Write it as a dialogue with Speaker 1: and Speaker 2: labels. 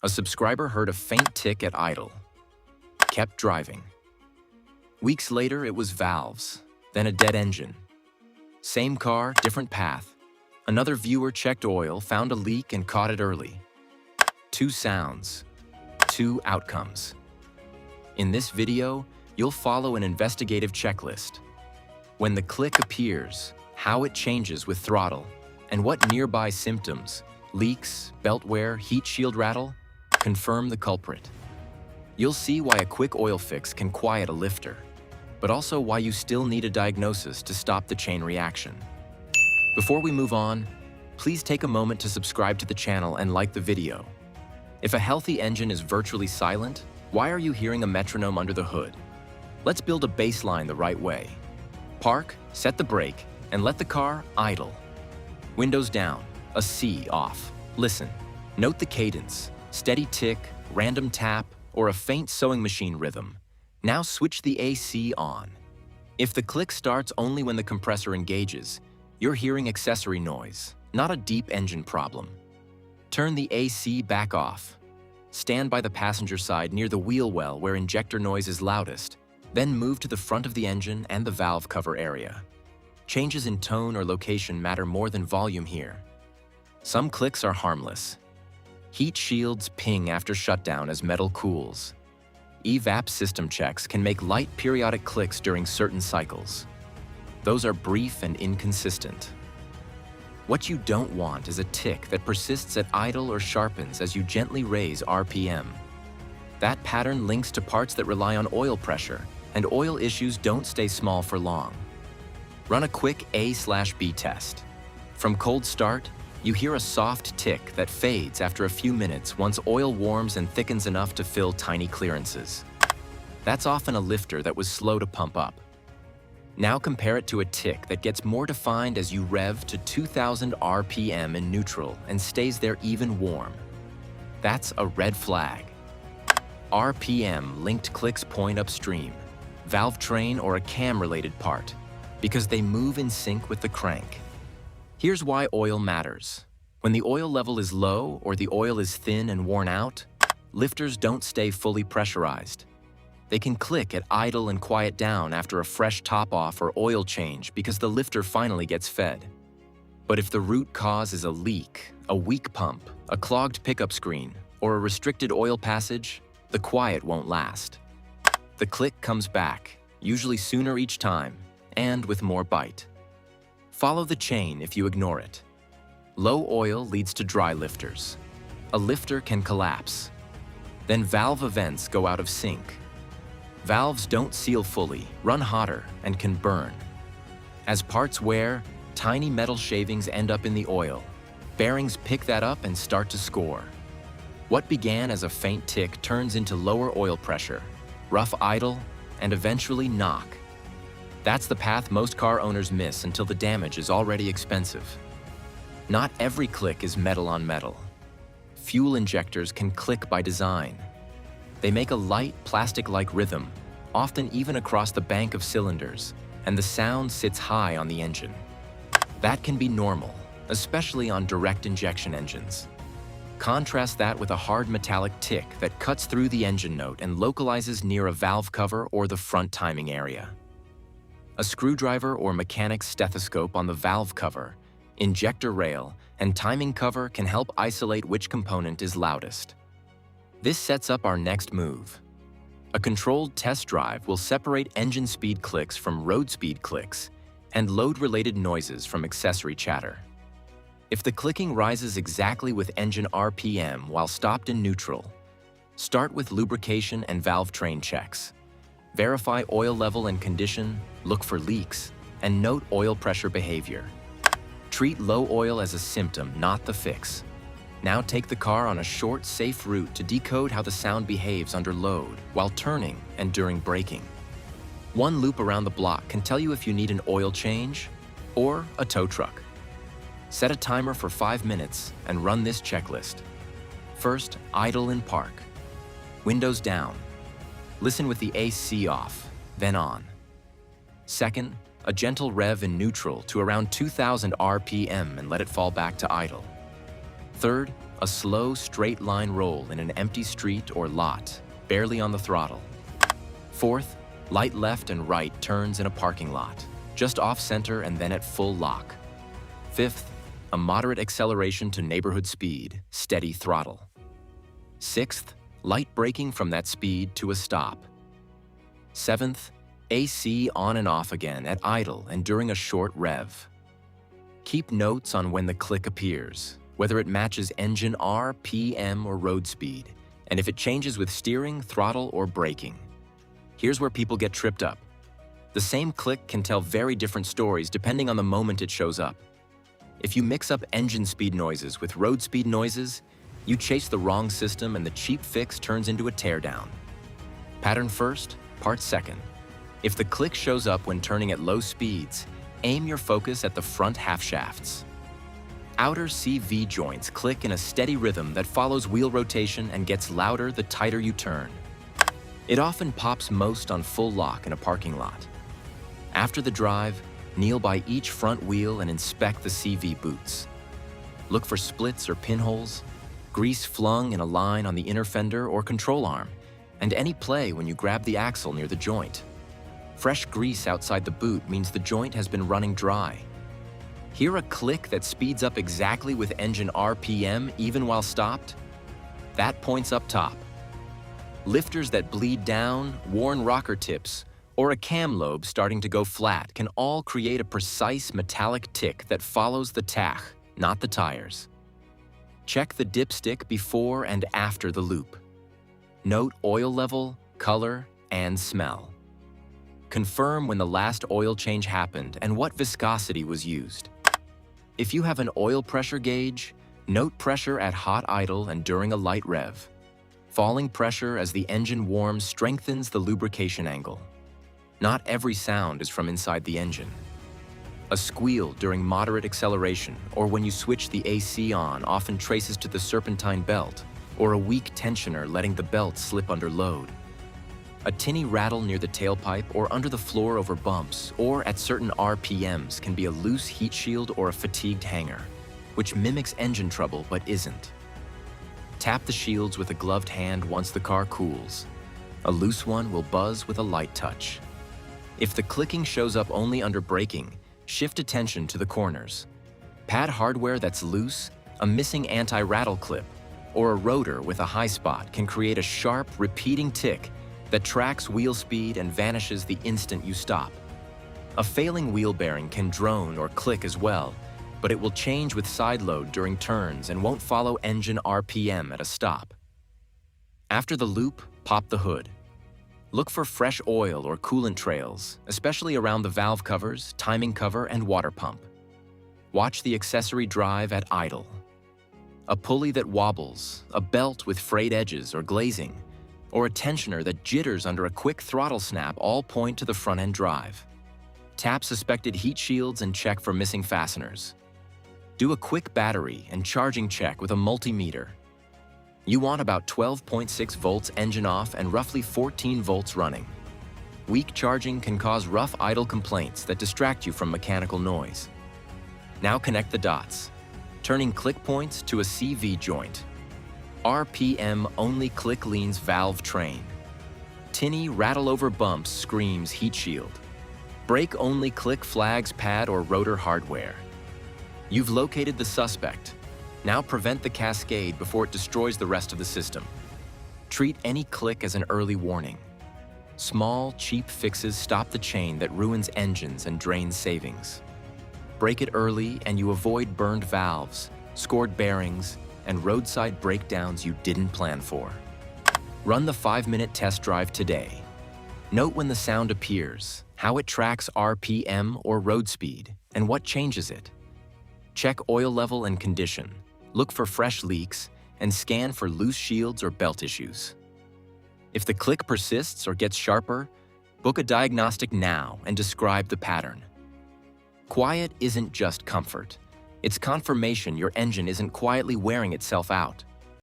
Speaker 1: A subscriber heard a faint tick at idle, kept driving. Weeks later, it was valves, then a dead engine. Same car, different path. Another viewer checked oil, found a leak, and caught it early. 2 sounds, 2 outcomes. In this video, you'll follow an investigative checklist. When the click appears, how it changes with throttle, and what nearby symptoms, leaks, belt wear, heat shield rattle, confirm the culprit. You'll see why a quick oil fix can quiet a lifter, but also why you still need a diagnosis to stop the chain reaction. Before we move on, please take a moment to subscribe to the channel and like the video. If a healthy engine is virtually silent, why are you hearing a metronome under the hood? Let's build a baseline the right way. Park, set the brake, and let the car idle. Windows down, a C off. Listen, note the cadence, steady tick, random tap, or a faint sewing machine rhythm. Now switch the AC on. If the click starts only when the compressor engages, you're hearing accessory noise, not a deep engine problem. Turn the AC back off. Stand by the passenger side near the wheel well where injector noise is loudest, then move to the front of the engine and the valve cover area. Changes in tone or location matter more than volume here. Some clicks are harmless. Heat shields ping after shutdown as metal cools. EVAP system checks can make light periodic clicks during certain cycles. Those are brief and inconsistent. What you don't want is a tick that persists at idle or sharpens as you gently raise RPM. That pattern links to parts that rely on oil pressure, and oil issues don't stay small for long. Run a quick A/B test. From cold start, you hear a soft tick that fades after a few minutes once oil warms and thickens enough to fill tiny clearances. That's often a lifter that was slow to pump up. Now compare it to a tick that gets more defined as you rev to 2000 RPM in neutral and stays there even warm. That's a red flag. RPM-linked clicks point upstream, valvetrain or a cam-related part, because they move in sync with the crank. Here's why oil matters. When the oil level is low or the oil is thin and worn out, lifters don't stay fully pressurized. They can click at idle and quiet down after a fresh top-off or oil change because the lifter finally gets fed. But if the root cause is a leak, a weak pump, a clogged pickup screen, or a restricted oil passage, the quiet won't last. The click comes back, usually sooner each time, and with more bite. Follow the chain if you ignore it. Low oil leads to dry lifters. A lifter can collapse. Then valve events go out of sync. Valves don't seal fully, run hotter, and can burn. As parts wear, tiny metal shavings end up in the oil. Bearings pick that up and start to score. What began as a faint tick turns into lower oil pressure, rough idle, and eventually knock. That's the path most car owners miss until the damage is already expensive. Not every click is metal on metal. Fuel injectors can click by design. They make a light, plastic-like rhythm, often even across the bank of cylinders, and the sound sits high on the engine. That can be normal, especially on direct injection engines. Contrast that with a hard metallic tick that cuts through the engine note and localizes near a valve cover or the front timing area. A screwdriver or mechanic's stethoscope on the valve cover, injector rail, and timing cover can help isolate which component is loudest. This sets up our next move. A controlled test drive will separate engine speed clicks from road speed clicks and load-related noises from accessory chatter. If the clicking rises exactly with engine RPM while stopped in neutral, start with lubrication and valve train checks. Verify oil level and condition, look for leaks, and note oil pressure behavior. Treat low oil as a symptom, not the fix. Now take the car on a short, safe route to decode how the sound behaves under load, while turning and during braking. One loop around the block can tell you if you need an oil change or a tow truck. Set a timer for 5 minutes and run this checklist. First, idle in park. Windows down. Listen with the AC off, then on. Second, a gentle rev in neutral to around 2000 RPM and let it fall back to idle. Third, a slow, straight-line roll in an empty street or lot, barely on the throttle. 4th, light left and right turns in a parking lot, just off-center and then at full lock. 5th, a moderate acceleration to neighborhood speed, steady throttle. 6th, light braking from that speed to a stop. 7th, AC on and off again at idle and during a short rev. Keep notes on when the click appears, whether it matches engine RPM or road speed, and if it changes with steering, throttle, or braking. Here's where people get tripped up. The same click can tell very different stories depending on the moment it shows up. If you mix up engine speed noises with road speed noises, you chase the wrong system and the cheap fix turns into a teardown. Pattern first, part second. If the click shows up when turning at low speeds, aim your focus at the front half shafts. Outer CV joints click in a steady rhythm that follows wheel rotation and gets louder the tighter you turn. It often pops most on full lock in a parking lot. After the drive, kneel by each front wheel and inspect the CV boots. Look for splits or pinholes, grease flung in a line on the inner fender or control arm, and any play when you grab the axle near the joint. Fresh grease outside the boot means the joint has been running dry. Hear a click that speeds up exactly with engine RPM even while stopped? That points up top. Lifters that bleed down, worn rocker tips, or a cam lobe starting to go flat can all create a precise metallic tick that follows the tach, not the tires. Check the dipstick before and after the loop. Note oil level, color, and smell. Confirm when the last oil change happened and what viscosity was used. If you have an oil pressure gauge, note pressure at hot idle and during a light rev. Falling pressure as the engine warms strengthens the lubrication angle. Not every sound is from inside the engine. A squeal during moderate acceleration or when you switch the AC on often traces to the serpentine belt, or a weak tensioner letting the belt slip under load. A tinny rattle near the tailpipe or under the floor over bumps or at certain RPMs can be a loose heat shield or a fatigued hanger, which mimics engine trouble but isn't. Tap the shields with a gloved hand once the car cools. A loose one will buzz with a light touch. If the clicking shows up only under braking, shift attention to the corners. Pad hardware that's loose, a missing anti-rattle clip, or a rotor with a high spot can create a sharp, repeating tick that tracks wheel speed and vanishes the instant you stop. A failing wheel bearing can drone or click as well, but it will change with side load during turns and won't follow engine RPM at a stop. After the loop, pop the hood. Look for fresh oil or coolant trails, especially around the valve covers, timing cover, and water pump. Watch the accessory drive at idle. A pulley that wobbles, a belt with frayed edges or glazing, or a tensioner that jitters under a quick throttle snap all point to the front-end drive. Tap suspected heat shields and check for missing fasteners. Do a quick battery and charging check with a multimeter. You want about 12.6 volts engine off and roughly 14 volts running. Weak charging can cause rough idle complaints that distract you from mechanical noise. Now connect the dots, turning click points to a CV joint. RPM only click leans valve train. Tinny rattle over bumps screams heat shield. Brake only click flags pad or rotor hardware. You've located the suspect. Now prevent the cascade before it destroys the rest of the system. Treat any click as an early warning. Small, cheap fixes stop the chain that ruins engines and drains savings. Break it early and you avoid burned valves, scored bearings, and roadside breakdowns you didn't plan for. Run the 5-minute test drive today. Note when the sound appears, how it tracks RPM or road speed, and what changes it. Check oil level and condition, look for fresh leaks, and scan for loose shields or belt issues. If the click persists or gets sharper, book a diagnostic now and describe the pattern. Quiet isn't just comfort. It's confirmation your engine isn't quietly wearing itself out.